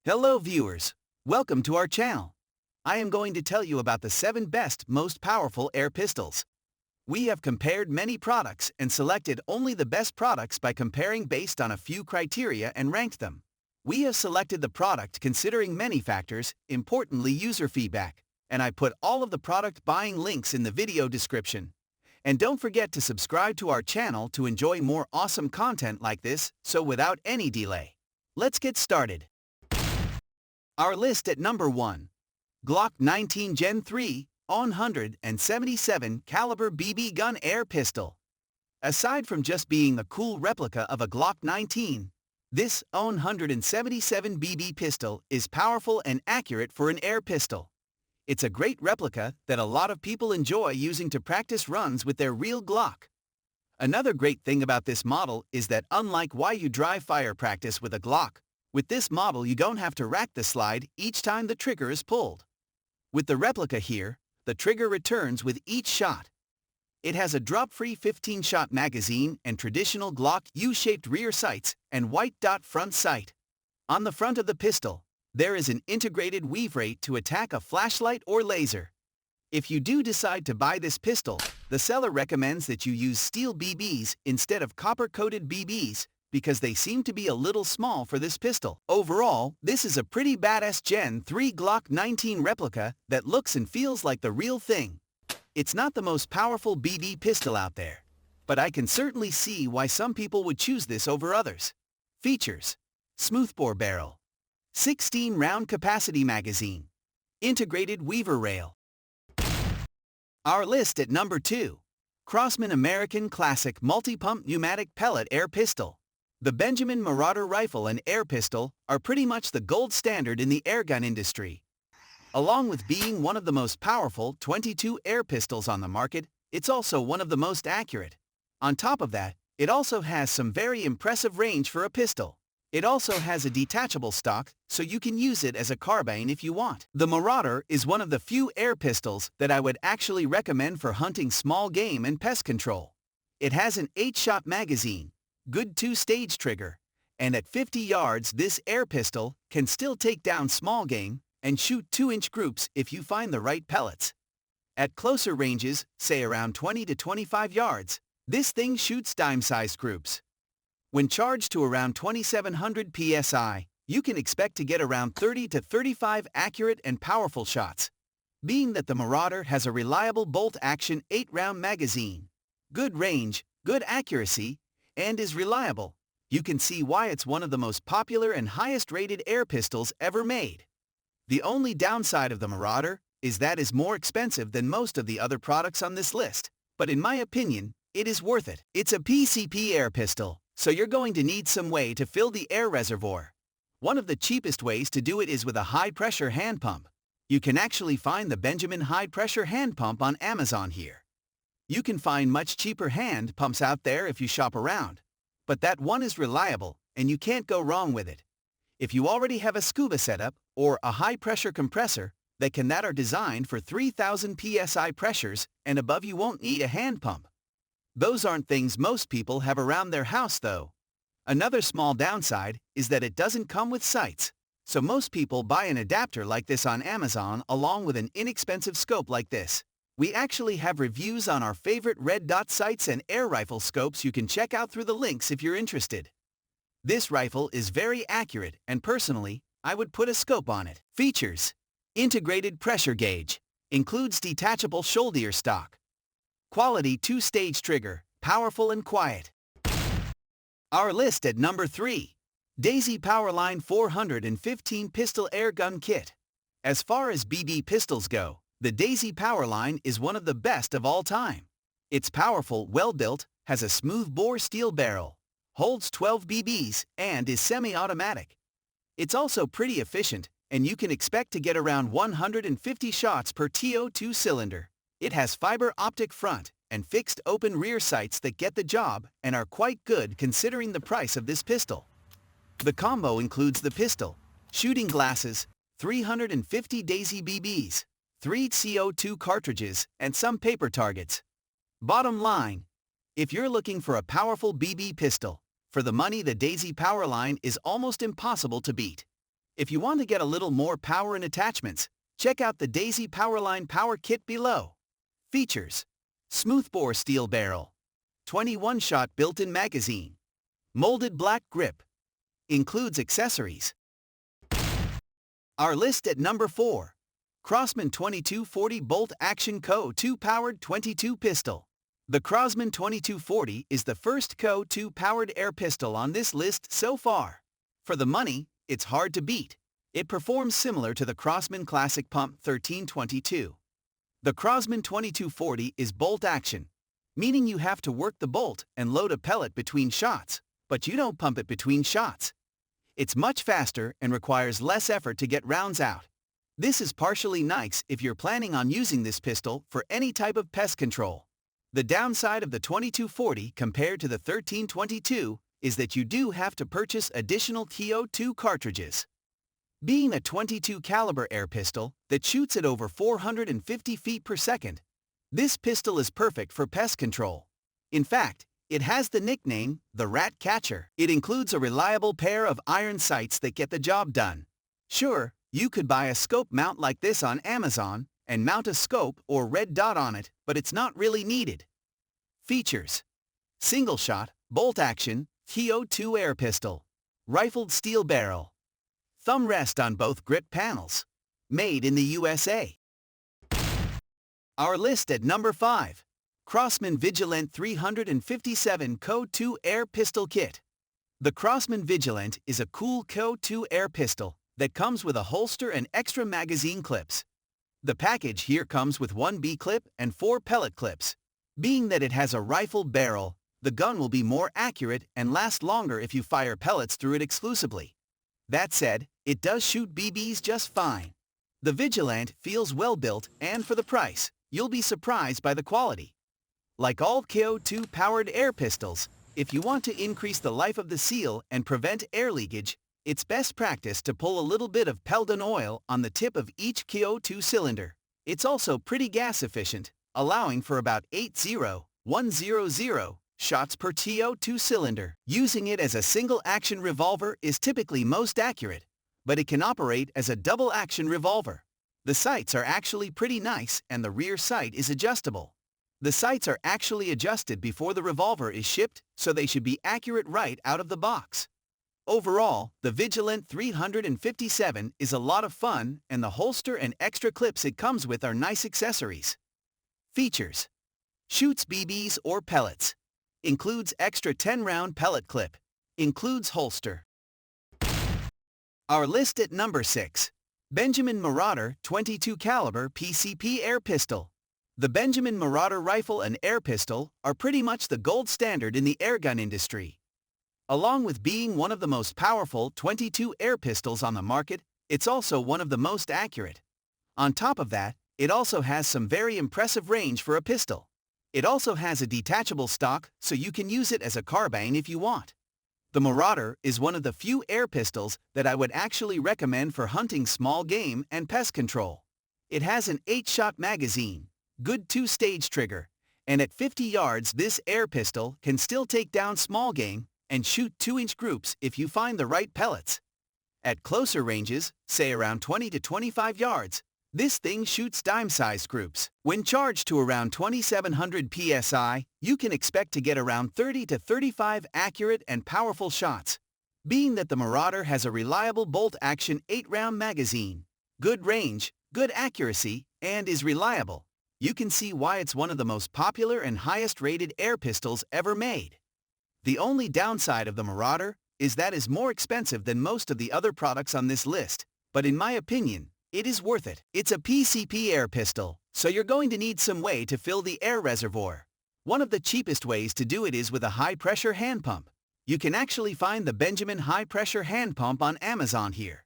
Hello viewers, welcome to our channel. I am going to tell you about the 7 best most powerful air pistols. We have compared many products and selected only the best products by comparing based on a few criteria and ranked them. We have selected the product considering many factors, importantly user feedback, and I put all of the product buying links in the video description. And don't forget to subscribe to our channel to enjoy more awesome content like this, so without any delay, let's get started. Our list at number 1. Glock 19 Gen 3 177 caliber BB gun air pistol. Aside from just being a cool replica of a Glock 19, this 177 BB pistol is powerful and accurate for an air pistol. It's a great replica that a lot of people enjoy using to practice runs with their real Glock. Another great thing about this model is that unlike why you dry fire practice with a Glock, with this model you don't have to rack the slide each time the trigger is pulled. With the replica here, the trigger returns with each shot. It has a drop-free 15-shot magazine and traditional Glock U-shaped rear sights and white dot front sight. On the front of the pistol, there is an integrated weave rate to attack a flashlight or laser. If you do decide to buy this pistol, the seller recommends that you use steel BBs instead of copper-coated BBs, because they seem to be a little small for this pistol. Overall, this is a pretty badass Gen 3 Glock 19 replica that looks and feels like the real thing. It's not the most powerful BB pistol out there, but I can certainly see why some people would choose this over others. Features: smoothbore barrel, 16-round capacity magazine, integrated weaver rail. Our list at number 2. Crosman American Classic Multi-Pump Pneumatic Pellet Air Pistol. The Benjamin Marauder rifle and air pistol are pretty much the gold standard in the airgun industry. Along with being one of the most powerful 22 air pistols on the market, it's also one of the most accurate. On top of that, it also has some very impressive range for a pistol. It also has a detachable stock, so you can use it as a carbine if you want. The Marauder is one of the few air pistols that I would actually recommend for hunting small game and pest control. It has an 8-shot magazine, good 2-stage trigger, and at 50 yards this air pistol can still take down small game and shoot 2-inch groups if you find the right pellets. At closer ranges, say around 20 to 25 yards, this thing shoots dime-sized groups. When charged to around 2700 psi, you can expect to get around 30 to 35 accurate and powerful shots. Being that the Marauder has a reliable bolt-action 8-round magazine, good range, good accuracy, and is reliable, you can see why it's one of the most popular and highest-rated air pistols ever made. The only downside of the Marauder is that it's more expensive than most of the other products on this list, but in my opinion, it is worth it. It's a PCP air pistol, so you're going to need some way to fill the air reservoir. One of the cheapest ways to do it is with a high-pressure hand pump. You can actually find the Benjamin high-pressure hand pump on Amazon here. You can find much cheaper hand pumps out there if you shop around, but that one is reliable and you can't go wrong with it. If you already have a scuba setup or a high-pressure compressor that are designed for 3000 psi pressures and above, you won't need a hand pump. Those aren't things most people have around their house though. Another small downside is that it doesn't come with sights, so most people buy an adapter like this on Amazon along with an inexpensive scope like this. We actually have reviews on our favorite red dot sights and air rifle scopes you can check out through the links if you're interested. This rifle is very accurate and personally, I would put a scope on it. Features: integrated pressure gauge, includes detachable shoulder stock. Quality 2-stage trigger, powerful and quiet. Our list at number 3. Daisy Powerline 415 Pistol Air Gun Kit. As far as BB pistols go, the Daisy Powerline is one of the best of all time. It's powerful, well-built, has a smooth-bore steel barrel, holds 12 BBs, and is semi-automatic. It's also pretty efficient, and you can expect to get around 150 shots per TO2 cylinder. It has fiber optic front and fixed open rear sights that get the job and are quite good considering the price of this pistol. The combo includes the pistol, shooting glasses, 350 Daisy BBs, 3 CO2 cartridges, and some paper targets. Bottom line, if you're looking for a powerful BB pistol, for the money the Daisy Powerline is almost impossible to beat. If you want to get a little more power and attachments, check out the Daisy Powerline Power Kit below. Features: smoothbore steel barrel, 21-shot built-in magazine, molded black grip. Includes accessories. Our list at number 4. Crosman 2240 Bolt Action Co. 2-powered 22 pistol. The Crosman 2240 is the first Co. 2-powered air pistol on this list so far. For the money, it's hard to beat. It performs similar to the Crosman Classic Pump 1322. The Crosman 2240 is bolt action, meaning you have to work the bolt and load a pellet between shots, but you don't pump it between shots. It's much faster and requires less effort to get rounds out. This is partially nice if you're planning on using this pistol for any type of pest control. The downside of the 2240 compared to the 1322 is that you do have to purchase additional TO2 cartridges. Being a .22 caliber air pistol that shoots at over 450 feet per second, this pistol is perfect for pest control. In fact, it has the nickname, the Rat Catcher. It includes a reliable pair of iron sights that get the job done. Sure, you could buy a scope mount like this on Amazon and mount a scope or red dot on it, but it's not really needed. Features: single shot, bolt action, TO2 air pistol, rifled steel barrel, thumb rest on both grip panels, made in the USA. Our list at number 5. Crosman Vigilante 357 Co. 2 Air Pistol Kit. The Crosman Vigilante is a cool Co. 2 air pistol that comes with a holster and extra magazine clips. The package here comes with 1 B clip and 4 pellet clips. Being that it has a rifle barrel, the gun will be more accurate and last longer if you fire pellets through it exclusively. That said, it does shoot BBs just fine. The Vigilante feels well built, and for the price, you'll be surprised by the quality. Like all CO2 powered air pistols, if you want to increase the life of the seal and prevent air leakage, it's best practice to pull a little bit of Pellet oil on the tip of each CO2 cylinder. It's also pretty gas efficient, allowing for about 100 shots per TO2 cylinder. Using it as a single-action revolver is typically most accurate, but it can operate as a double-action revolver. The sights are actually pretty nice and the rear sight is adjustable. The sights are actually adjusted before the revolver is shipped, so they should be accurate right out of the box. Overall, the Vigilante 357 is a lot of fun, and the holster and extra clips it comes with are nice accessories. Features: shoots BBs or pellets. Includes extra 10-round pellet clip. Includes holster. Our list at number 6. Benjamin Marauder 22 caliber PCP air pistol. The Benjamin Marauder rifle and air pistol are pretty much the gold standard in the airgun industry. Along with being one of the most powerful 22 air pistols on the market, it's also one of the most accurate. On top of that, it also has some very impressive range for a pistol. It also has a detachable stock, so you can use it as a carbine if you want. The Marauder is one of the few air pistols that I would actually recommend for hunting small game and pest control. It has an 8-shot magazine, good 2-stage trigger, and at 50 yards this air pistol can still take down small game and shoot 2-inch groups if you find the right pellets. At closer ranges, say around 20 to 25 yards, this thing shoots dime-sized groups. When charged to around 2700 psi, you can expect to get around 30 to 35 accurate and powerful shots. Being that the Marauder has a reliable bolt-action 8-round magazine, good range, good accuracy, and is reliable, you can see why it's one of the most popular and highest-rated air pistols ever made. The only downside of the Marauder is that it's more expensive than most of the other products on this list, but in my opinion, it is worth it. It's a PCP air pistol, so you're going to need some way to fill the air reservoir. One of the cheapest ways to do it is with a high-pressure hand pump. You can actually find the Benjamin high-pressure hand pump on Amazon here.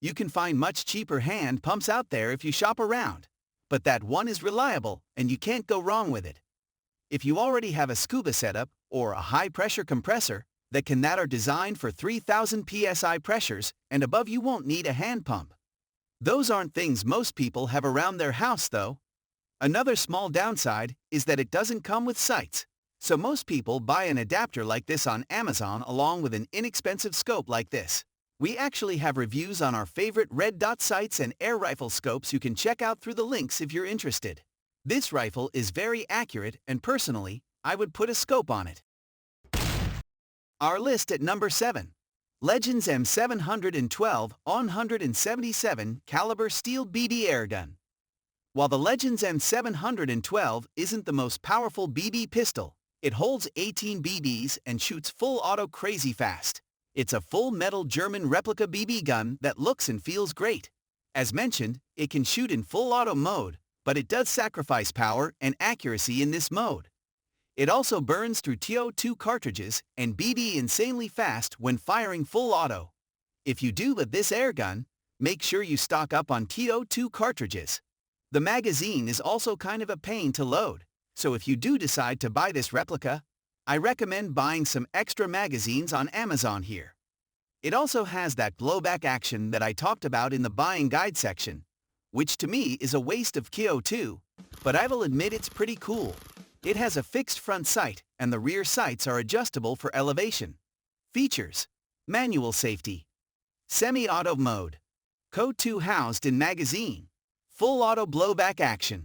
You can find much cheaper hand pumps out there if you shop around, but that one is reliable and you can't go wrong with it. If you already have a scuba setup or a high-pressure compressor that are designed for 3000 psi pressures and above, you won't need a hand pump. Those aren't things most people have around their house though. Another small downside is that it doesn't come with sights, so most people buy an adapter like this on Amazon along with an inexpensive scope like this. We actually have reviews on our favorite red dot sights and air rifle scopes you can check out through the links if you're interested. This rifle is very accurate and personally, I would put a scope on it. Our list at number 7. Legends M712 177 caliber steel BB airgun. While the Legends M712 isn't the most powerful BB pistol, it holds 18 BBs and shoots full auto crazy fast. It's a full metal German replica BB gun that looks and feels great. As mentioned, it can shoot in full auto mode, but it does sacrifice power and accuracy in this mode. It also burns through TO2 cartridges and BB insanely fast when firing full auto. If you do with this airgun, make sure you stock up on TO2 cartridges. The magazine is also kind of a pain to load, so if you do decide to buy this replica, I recommend buying some extra magazines on Amazon here. It also has that blowback action that I talked about in the buying guide section, which to me is a waste of TO2, but I will admit it's pretty cool. It has a fixed front sight and the rear sights are adjustable for elevation. Features: manual safety, semi-auto mode, Code 2 housed in magazine, full auto blowback action.